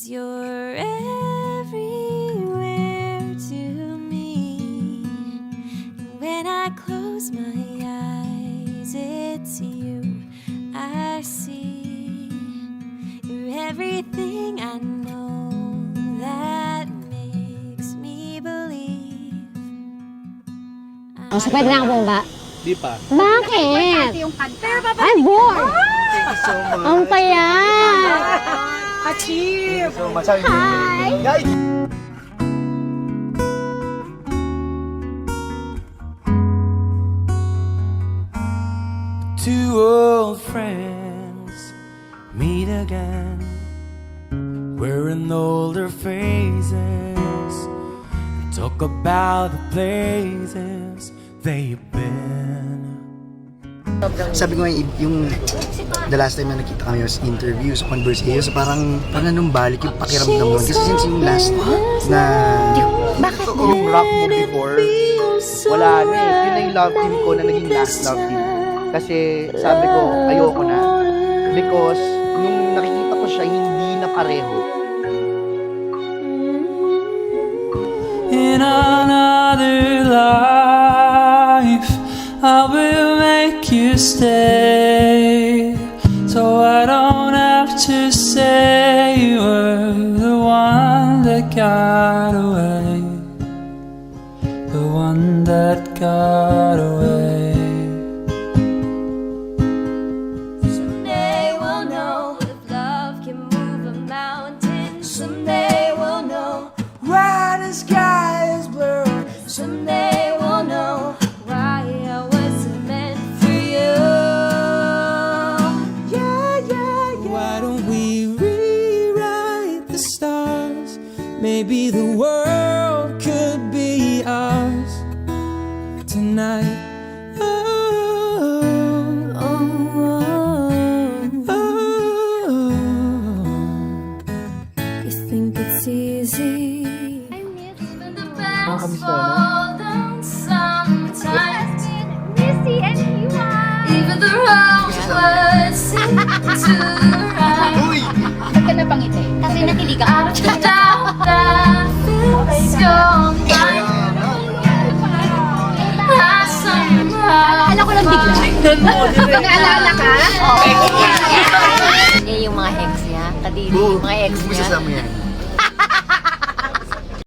'cause you're everywhere to me. And when I close my eyes, it's you I see. You're everything I know that makes me believe. So, pwede na ako bumaba? Di pa. Bakit? Pero Ay, boy! Thank you so much. Ang payat! achieve! So much. Hi! Guys! Two old friends meet again, wearing older faces, talk about the places they've been. Sabi ko yung the last time na nakita kami was interviews, conversations, so parang nanumbalik yung pakiramdam doon. Kasi since yung last na... Bakit? Yung rock mo before, wala na eh. Yun na yung love team ko na naging last love team. Kasi sabi ko, ayoko na. Because nung nakikita ko siya, hindi na pareho. In another life, I will make you stay, so I don't have to say you were the one that got away, the one that got away. Someday we'll know if love can move a mountain. Someday we'll know why the sky is blue. Someday we'll know why I wasn't meant for you. Yeah, yeah, yeah. Why don't we rewrite the stars? Maybe the world could be ours tonight. Oh, oh, oh. You think it's easy? Nakakamiss na, no? Missy and you are. Even the wrong words seem to right. Uy! Ba't ka napangiti? Kasi nakilig ako. Out of the doubt that fills your mind. I somehow Alam ko lang bigla. Nag-aalala ka? Oo. Yan yung mga ex niya. Kadiri, yung mga ex Gusto mo niya. sasama yan.